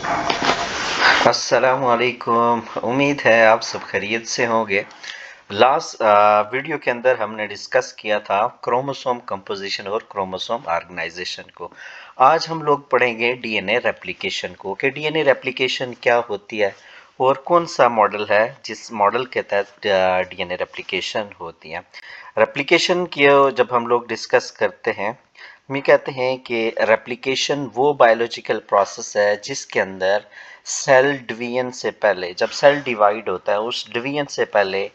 अस्सलामुअलैकुम। उम्मीद है आप सब खैरियत से होंगे। लास्ट वीडियो के अंदर हमने डिस्कस किया था क्रोमोसोम कंपोजिशन और क्रोमोसोम ऑर्गेनाइजेशन को। आज हम लोग पढ़ेंगे डीएनए रेप्लिकेशन को कि डीएनए रेप्लिकेशन क्या होती है और कौन सा मॉडल है जिस मॉडल के तहत डीएनए रेप्लिकेशन होती है। रेप्लिकेशन की जब हम लोग डिस्कस करते हैं, हम ये कहते हैं कि रेप्लिकेशन वो बायोलॉजिकल प्रोसेस है जिसके अंदर सेल डिवीजन से पहले, जब सेल डिवाइड होता है उस डिवीजन से पहले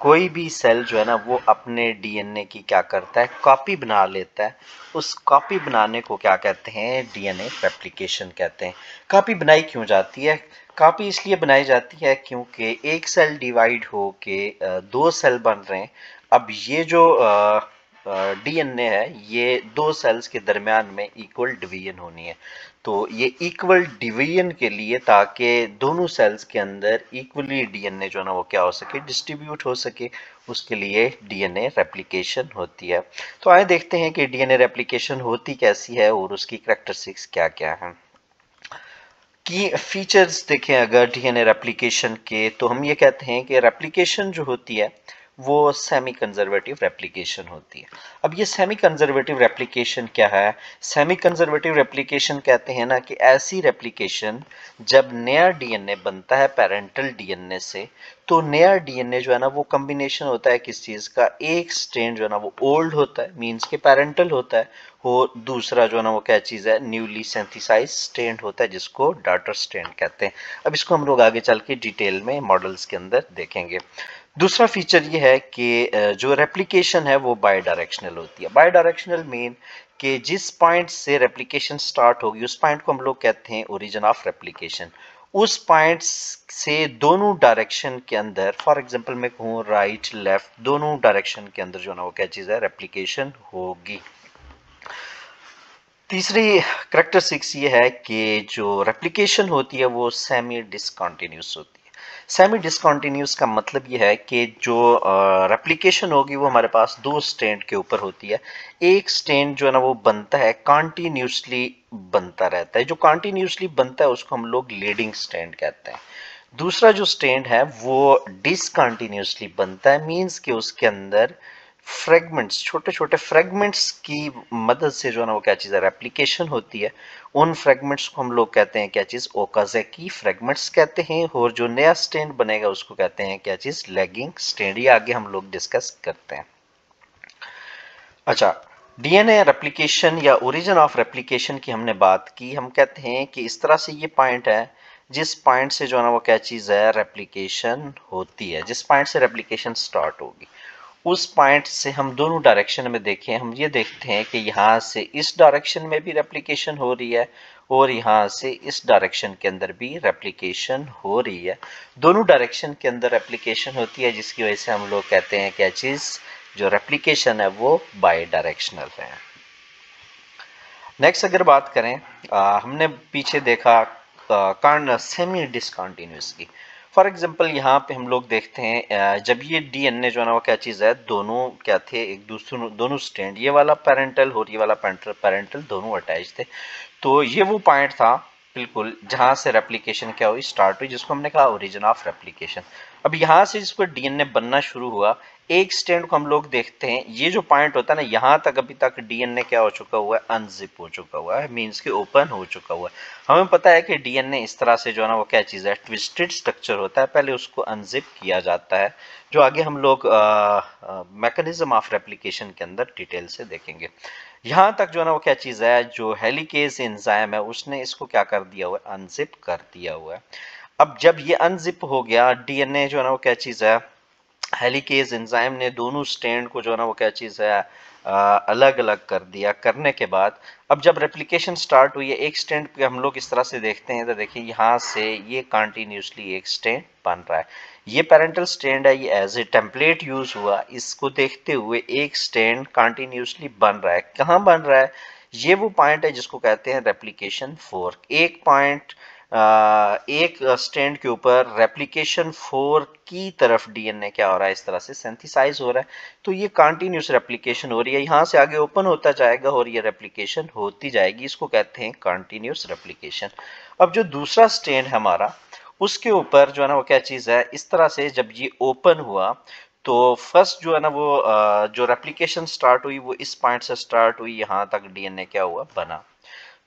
कोई भी सेल जो है ना वो अपने डीएनए की क्या करता है, कॉपी बना लेता है। उस कॉपी बनाने को क्या कहते हैं, डीएनए रेप्लिकेशन कहते हैं। कॉपी बनाई क्यों जाती है? कॉपी इसलिए बनाई जाती है क्योंकि एक सेल डिवाइड हो के दो सेल बन रहे हैं। अब ये जो डीएनए है ये दो सेल्स के दरमियान में इक्वल डिवीजन होनी है। तो ये इक्वल डिवीजन के लिए, ताकि दोनों सेल्स के अंदर इक्वली डीएनए जो है ना वो क्या हो सके, डिस्ट्रीब्यूट हो सके, उसके लिए डीएनए रेप्लिकेशन होती है। तो आइए देखते हैं कि डीएनए रेप्लिकेशन होती कैसी है और उसकी कैरेक्टरिस्टिक्स क्या क्या हैं। की फीचर्स देखें अगर डीएनए रेप्लिकेशन के, तो हम ये कहते हैं कि रेप्लिकेशन जो होती है वो सेमी कंजर्वेटिव रेप्लिकेशन होती है। अब ये सेमी कंजर्वेटिव रेप्लिकेशन क्या है? सेमी कंजर्वेटिव रेप्लिकेशन कहते हैं ना कि ऐसी रेप्लिकेशन जब नया डीएनए बनता है पेरेंटल डीएनए से, तो नया डीएनए जो है ना वो कॉम्बिनेशन होता है किस चीज़ का, एक स्ट्रैंड जो है ना वो ओल्ड होता है, मीन्स के पेरेंटल होता है, और दूसरा जो है ना वो क्या चीज़ है, न्यूली सिंथेसाइज स्ट्रैंड होता है जिसको डॉटर स्ट्रैंड कहते हैं। अब इसको हम लोग आगे चल के डिटेल में मॉडल्स के अंदर देखेंगे। दूसरा फीचर ये है कि जो रेप्लिकेशन है वो बाई डायरेक्शनल होती है। बाई डायरेक्शनल मीन कि जिस पॉइंट से रेप्लिकेशन स्टार्ट होगी उस पॉइंट को हम लोग कहते हैं ओरिजिन ऑफ रेप्लिकेशन। उस पॉइंट से दोनों डायरेक्शन के अंदर, फॉर एग्जांपल मैं कहूँ राइट लेफ्ट, दोनों डायरेक्शन के अंदर जो है ना वो क्या चीज़ है, रेप्लिकेशन होगी। तीसरी करेक्टरिस्टिक्स ये है कि जो रेप्लिकेशन होती है वो सेमी डिसकंटिन्यूस होती है। सेमी डिसकंटिन्यूस का मतलब ये है कि जो रेप्लिकेशन होगी वो हमारे पास दो स्ट्रैंड के ऊपर होती है। एक स्ट्रैंड जो है ना वो बनता है कंटिन्यूसली, बनता रहता है। जो कंटिन्यूसली बनता है उसको हम लोग लीडिंग स्ट्रैंड कहते हैं। दूसरा जो स्ट्रैंड है वो डिसकंटिन्यूसली बनता है, मीन्स कि उसके अंदर फ्रेगमेंट्स, छोटे छोटे फ्रेगमेंट्स की मदद से जो है ना वो क्या चीज़ है, रेप्लिकेशन होती है। उन फ्रेगमेंट्स को हम लोग कहते हैं क्या चीज़, ओकाज़की फ्रेगमेंट्स कहते हैं। और जो नया स्ट्रैंड बनेगा उसको कहते हैं क्या चीज़, लैगिंग स्ट्रैंड। ये आगे हम लोग डिस्कस करते हैं। अच्छा, डीएनए रेप्लिकेशन या ओरिजिन ऑफ रेप्लिकेशन की हमने बात की। हम कहते हैं कि इस तरह से ये पॉइंट है जिस पॉइंट से जो है ना वो क्या चीज़ है, रेप्लिकेशन होती है। जिस पॉइंट से रेप्लिकेशन स्टार्ट होगी उस पॉइंट से हम दोनों डायरेक्शन में देखें, हम ये देखते हैं कि यहाँ से इस डायरेक्शन में भी रेप्लिकेशन हो रही है और यहाँ से इस डायरेक्शन के अंदर भी रेप्लिकेशन हो रही है। दोनों डायरेक्शन के अंदर रेप्लिकेशन होती है जिसकी वजह से हम लोग कहते हैं क्या चीज़, जो रेप्लिकेशन है वो बाई डायरेक्शनल है। नेक्स्ट अगर बात करें, हमने पीछे देखा कारण सेमी डिसकंटिन्यूस की। फॉर एग्जांपल यहाँ पे हम लोग देखते हैं जब ये डीएनए जो है ना वो क्या चीज़ है, दोनों क्या थे, एक दूसरे दोनों स्ट्रैंड, ये वाला पेरेंटल और ये वाला पेरेंटल दोनों अटैच थे। तो ये वो पॉइंट था बिल्कुल जहाँ से रेप्लिकेशन क्या हुई, स्टार्ट हुई, जिसको हमने कहा ओरिजिन ऑफ रेप्लिकेशन। अब यहाँ से जिसको डीएनए बनना शुरू हुआ, एक स्ट्रैंड को हम लोग देखते हैं, ये जो पॉइंट होता है ना, यहाँ तक अभी तक डीएनए क्या हो चुका हुआ है, अनजिप हो चुका हुआ है, मीन्स के ओपन हो चुका हुआ है। हमें पता है कि डीएनए इस तरह से जो है ना वो क्या चीज़ है, ट्विस्टेड स्ट्रक्चर होता है, पहले उसको अनजिप किया जाता है, जो आगे हम लोग मैकेनिज्म ऑफ रेप्लिकेशन के अंदर डिटेल से देखेंगे। यहाँ तक जो है ना वो क्या चीज़ है, जो हेलिकेज एंजाइम है उसने इसको क्या कर दिया हुआ है, अनजिप कर दिया हुआ है। अब जब ये अनजिप हो गया डीएनए जो है ना वो क्या चीज़ है, हेलिकेज एंजाइम ने दोनों स्ट्रैंड को जो है ना वो क्या चीज़ है, अलग अलग कर दिया। करने के बाद अब जब रेप्लिकेशन स्टार्ट हुई है, एक स्ट्रैंड पे हम लोग इस तरह से देखते हैं, तो देखिए यहाँ से ये कंटिन्यूसली एक स्ट्रैंड बन रहा है। ये पेरेंटल स्ट्रैंड है, ये एज ए टेम्पलेट यूज हुआ, इसको देखते हुए एक स्ट्रैंड कंटिन्यूसली बन रहा है। कहाँ बन रहा है? ये वो पॉइंट है जिसको कहते हैं रेप्लिकेशन फोर्क। एक पॉइंट एक स्टैंड के ऊपर रेप्लिकेशन 4 की तरफ डीएनए क्या हो रहा है, इस तरह से सिंथेसाइज हो रहा है। तो ये कंटिन्यूस रेप्लिकेशन हो रही है, यहाँ से आगे ओपन होता जाएगा और ये रेप्लिकेशन होती जाएगी, इसको कहते हैं कंटिन्यूस रेप्लिकेशन। अब जो दूसरा स्टैंड है हमारा, उसके ऊपर जो है ना वो क्या चीज़ है, इस तरह से जब ये ओपन हुआ तो फर्स्ट जो है ना वो जो रेप्लिकेशन स्टार्ट हुई वो इस पॉइंट से स्टार्ट हुई, यहाँ तक डीएनए क्या हुआ, बना।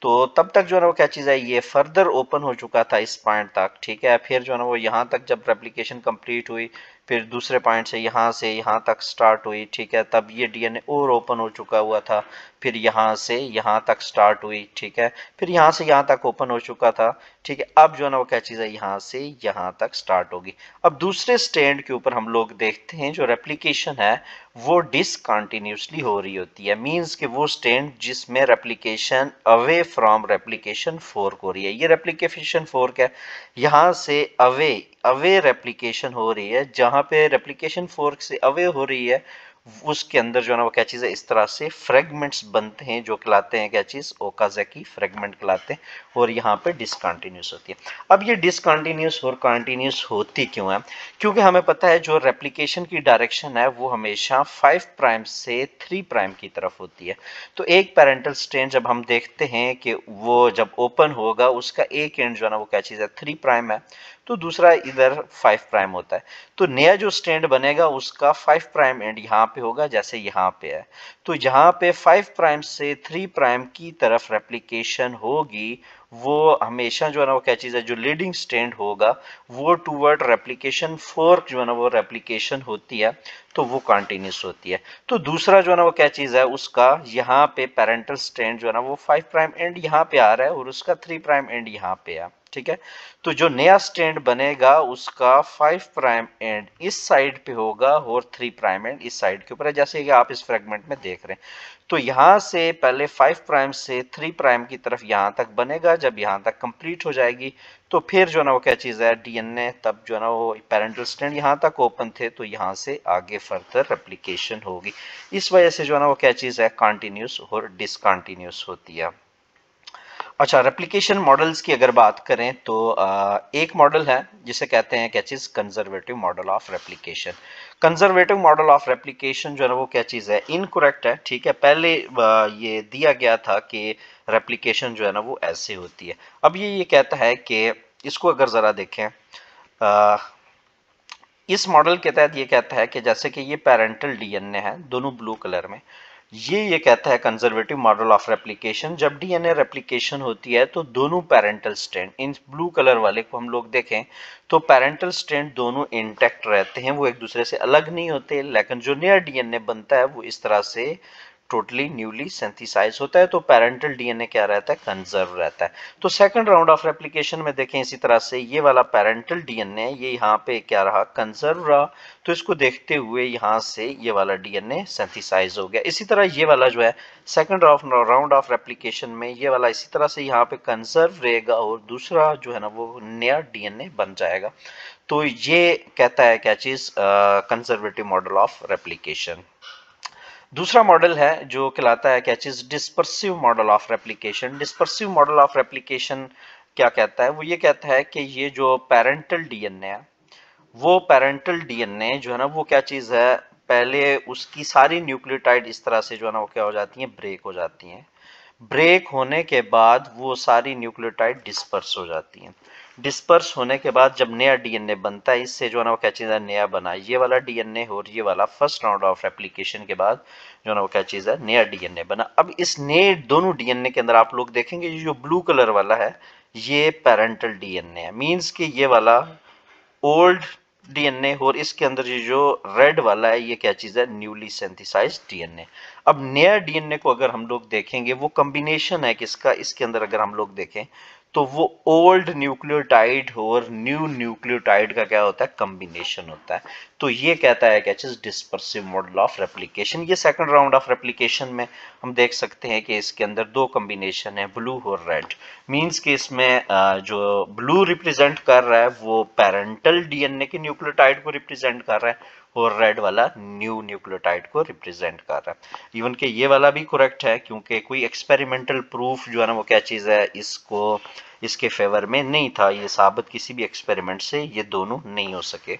तो तब तक जो है ना वो क्या चीज़ है, ये फर्दर ओपन हो चुका था इस पॉइंट तक, ठीक है। फिर जो है ना वो यहाँ तक जब रेप्लिकेशन कंप्लीट हुई, फिर दूसरे पॉइंट से यहाँ तक स्टार्ट हुई, ठीक है। तब ये डीएनए और ओपन हो चुका हुआ था, फिर यहाँ से यहाँ तक स्टार्ट हुई, ठीक है। फिर यहाँ से यहाँ तक ओपन हो चुका था, ठीक है। अब जो है ना वो क्या चीज़ है, यहाँ से यहाँ तक स्टार्ट होगी। अब दूसरे स्टैंड के ऊपर हम लोग देखते हैं जो रेप्लिकेशन है वो डिसकंटिन्यूसली हो रही होती है, मींस कि वो स्टैंड जिसमें रेप्लिकेशन अवे फ्रॉम रेप्लिकेशन 4 हो रही है। ये रेप्लिकेशन 4 क्या है, यहाँ से अवे अवे रेप्लिकेशन हो रही है, जहां पे रेप्लिकेशन 4 से अवे हो रही है उसके अंदर जो है ना वो क्या चीज़ है, इस तरह से फ्रेगमेंट्स बनते हैं जो कहलाते हैं क्या चीज़, ओकाज़की फ्रेगमेंट कहलाते हैं, और यहाँ पे डिसकंटिन्यूस होती है। अब ये डिसकंटिन्यूस और कंटिन्यूस होती क्यों है, क्योंकि हमें पता है जो रेप्लिकेशन की डायरेक्शन है वो हमेशा 5 प्राइम से 3 प्राइम की तरफ होती है। तो एक पेरेंटल स्ट्रैंड जब हम देखते हैं कि वो जब ओपन होगा उसका एक एंड जो है ना वो क्या चीज़ है, 3 प्राइम है, तो दूसरा इधर 5 प्राइम होता है। तो नया जो स्टैंड बनेगा उसका 5 प्राइम एंड यहाँ पे होगा, जैसे यहाँ पे है। तो यहाँ पे 5 प्राइम से 3 प्राइम की तरफ रेप्लिकेशन होगी, वो हमेशा जो है ना वो क्या चीज़ है, जो लीडिंग स्टैंड होगा वो टूवर्ड रेप्लिकेशन 4 जो है ना वो रेप्लिकेशन होती है, तो वो कंटिन्यूस होती है। तो दूसरा जो है ना वो क्या चीज़ है, उसका यहाँ पे पेरेंटल स्टैंड जो है ना वो 5 प्राइम एंड यहाँ पे आ रहा है और उसका 3 प्राइम एंड यहाँ पे है, ठीक है। तो जो नया स्टैंड बनेगा उसका 5 प्राइम एंड इस साइड पे होगा और 3 प्राइम एंड इस साइड के ऊपर है, जैसे कि आप इस फ्रेगमेंट में देख रहे हैं। तो यहाँ से पहले 5 प्राइम से 3 प्राइम की तरफ यहाँ तक बनेगा, जब यहाँ तक कंप्लीट हो जाएगी तो फिर जो है ना वो क्या चीज़ है, डीएनए तब जो है ना वो पेरेंटल स्टैंड यहाँ तक ओपन थे तो यहाँ से आगे फर्दर रेप्लिकेशन होगी। इस वजह से जो है ना वो क्या चीज़ है, कंटिन्यूस और डिसकंटिन्यूस होती है। अच्छा, रेप्लिकेशन मॉडल्स की अगर बात करें तो एक मॉडल है जिसे कहते हैं क्या चीज़, conservative model of replication. Conservative model of replication जो है ना वो क्या चीज़ है, इनकरेक्ट है, ठीक है। पहले ये दिया गया था कि रेप्लिकेशन जो है ना वो ऐसे होती है। अब ये कहता है कि इसको अगर ज़रा देखें, इस मॉडल के तहत ये कहता है कि जैसे कि ये पेरेंटल डीएनए है दोनों ब्लू कलर में, ये कहता है कंजर्वेटिव मॉडल ऑफ रेप्लिकेशन, जब डीएनए रेप्लिकेशन होती है तो दोनों parental strand, in blue colour वाले को हम लोग देखें तो पेरेंटल स्ट्रैंड दोनों इंटैक्ट रहते हैं, वो एक दूसरे से अलग नहीं होते। लेकिन जो नया डीएनए बनता है वो इस तरह से टोटली न्यूली सिंथेसाइज होता है, तो पेरेंटल डीएनए क्या रहता है, कंजर्व रहता है। तो सेकंड राउंड ऑफ रेप्लिकेशन में देखें इसी तरह से ये वाला पेरेंटल डीएनए ये यहाँ पे क्या रहा, कंजर्व रहा। तो इसको देखते हुए यहाँ से ये वाला डीएनए सिंथेसाइज हो गया। इसी तरह ये वाला जो है सेकंड राउंड ऑफ रेप्लिकेशन में ये वाला इसी तरह से यहाँ पे कंजर्व रहेगा और दूसरा जो है ना वो नया डीएनए बन जाएगा। तो ये कहता है क्या चीज, कंजर्वेटिव मॉडल ऑफ रेप्लिकेशन। दूसरा मॉडल है जो कहलाता है क्या चीज, dispersive model of replication. Dispersive model of replication क्या कहता है, वो ये कहता है कि ये जो पेरेंटल डीएनए है वो पेरेंटल डीएनए जो है ना वो क्या चीज है, पहले उसकी सारी न्यूक्लियोटाइड इस तरह से जो है ना वो क्या हो जाती है, ब्रेक हो जाती हैं। ब्रेक होने के बाद वो सारी न्यूक्लियोटाइड डिस्पर्स हो जाती हैं। डिस्पर्स होने के बाद जब नया डीएनए बनता है, इससे जो है ना वो क्या चीज़ है, नया बना ये वाला डीएनए और ये वाला फर्स्ट राउंड ऑफ रेप्लिकेशन के बाद जो है ना वो क्या चीज़ है, नया डीएनए बना। अब इस नए दोनों डीएनए के अंदर आप लोग देखेंगे ये जो ब्लू कलर वाला है ये पेरेंटल डीएनए है, मीन्स कि ये वाला ओल्ड डीएनए और इसके अंदर ये जो रेड वाला है ये क्या चीज है, न्यूली सिंथेसाइज्ड डीएनए। अब नया डीएनए को अगर हम लोग देखेंगे वो कॉम्बिनेशन है किसका, इसके अंदर अगर हम लोग देखें तो वो ओल्ड न्यूक्लियोटाइड और न्यू न्यूक्लियोटाइड का क्या होता है, कॉम्बिनेशन होता है। तो ये कहता है क्या चीज, डिस्पर्सिव मॉडल ऑफ रेप्लिकेशन। ये सेकंड राउंड ऑफ रेप्लिकेशन में हम देख सकते हैं कि इसके अंदर दो कॉम्बिनेशन है, ब्लू और रेड। मींस कि इसमें जो ब्लू रिप्रेजेंट कर रहा है वो पेरेंटल डीएनए के न्यूक्लियोटाइड को रिप्रेजेंट कर रहा है और रेड वाला न्यू न्यूक्लियोटाइड को रिप्रेजेंट कर रहा है। इवन कि ये वाला भी करेक्ट है क्योंकि कोई एक्सपेरिमेंटल प्रूफ जो है ना वो क्या चीज़ है, इसको इसके फेवर में नहीं था। ये साबित किसी भी एक्सपेरिमेंट से ये दोनों नहीं हो सके।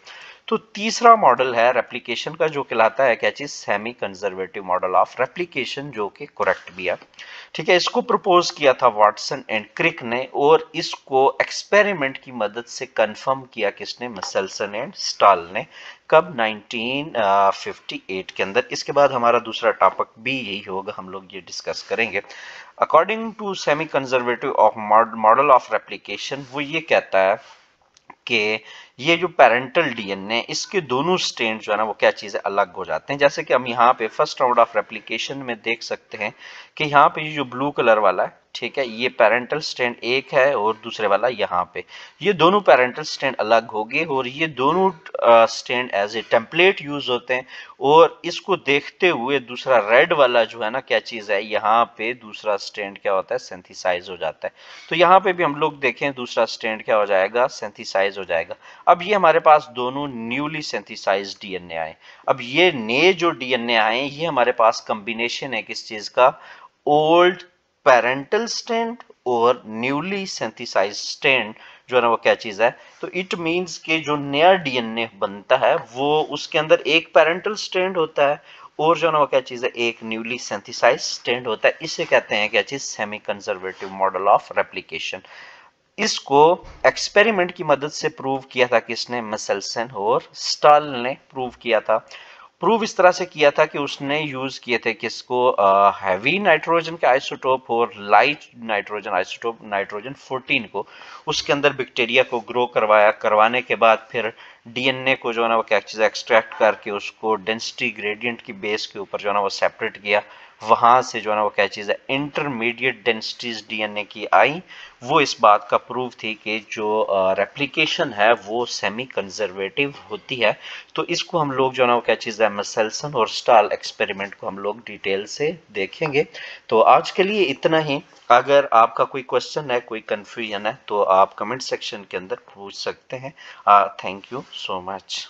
तो तीसरा मॉडल है रेप्लिकेशन का, जो कहलाता है क्या चीज, semi conservative model of replication, जो कि करेक्ट भी है। ठीक है, इसको प्रपोज किया था वाटसन एंड क्रिक ने, और इसको एक्सपेरिमेंट की मदद से कंफर्म किया किसने, मसेल्सन एंड स्टाल ने। कब, 1958 के अंदर। इसके बाद हमारा दूसरा टॉपिक भी यही होगा, हम लोग ये डिस्कस करेंगे। According to semi conservative of model of replication, वो ये कहता है कि ये जो पेरेंटल डीएनए, इसके दोनों स्ट्रैंड जो है ना, वो क्या चीज़ है, अलग हो जाते हैं। जैसे कि हम यहाँ पे फर्स्ट राउंड ऑफ रेप्लिकेशन में देख सकते हैं कि यहाँ पे ये जो ब्लू कलर वाला है, ठीक है, ये पेरेंटल स्ट्रैंड एक है और दूसरे वाला यहाँ पे, ये दोनों पेरेंटल स्ट्रैंड अलग हो गए और ये दोनों strand as a template use होते हैं। और इसको देखते हुए दूसरा रेड वाला जो है ना, क्या चीज़ है, यहाँ पे दूसरा स्ट्रैंड क्या होता है, सिंथेसाइज हो जाता है। तो यहाँ पे भी हम लोग देखें, दूसरा स्ट्रैंड क्या हो जाएगा, सिंथेसाइज हो जाएगा। अब ये हमारे पास दोनों न्यूली सिंथेसाइज्ड डीएनए आए। अब ये नए जो डीएनए आए, ये हमारे पास कॉम्बिनेशन है किस चीज का, ओल्ड पेरेंटल स्ट्रैंड और न्यूली सिंथेसाइज्ड स्ट्रैंड जो है ना, वो क्या चीज है। तो इट मींस कि जो नया डीएनए बनता है, वो उसके अंदर एक पेरेंटल स्ट्रैंड होता है और जो है ना, वो क्या चीज है, एक न्यूली सिंथेसाइज्ड स्ट्रैंड होता है। इसे कहते हैं क्या चीज, semi conservative model of replication. इसको एक्सपेरिमेंट की मदद से प्रूव किया था किसने, मसेल्सन और स्टाल ने प्रूव किया था। प्रूव इस तरह से किया था कि उसने यूज किए थे किसको, हैवी नाइट्रोजन के आइसोटोप और लाइट नाइट्रोजन आइसोटोप, नाइट्रोजन 14 को। उसके अंदर बैक्टीरिया को ग्रो करवाया, करवाने के बाद फिर डीएनए को जो है ना, वो क्या चीज एक्सट्रैक्ट करके उसको डेंसिटी ग्रेडियंट की बेस के ऊपर जो है ना, वो सेपरेट किया। वहां से जो है ना, वो क्या चीज है, इंटरमीडिएट डेंसिटीज डीएनए की आई। वो इस बात का प्रूफ थी कि जो रेप्लिकेशन है वो सेमी कंजर्वेटिव होती है। तो इसको हम लोग जो है ना, वो क्या चीज़ है, मसेल्सन और स्टाल एक्सपेरिमेंट को हम लोग डिटेल से देखेंगे। तो आज के लिए इतना ही। अगर आपका कोई क्वेश्चन है, कोई कंफ्यूजन है, तो आप कमेंट सेक्शन के अंदर पूछ सकते हैं। Thank you so much.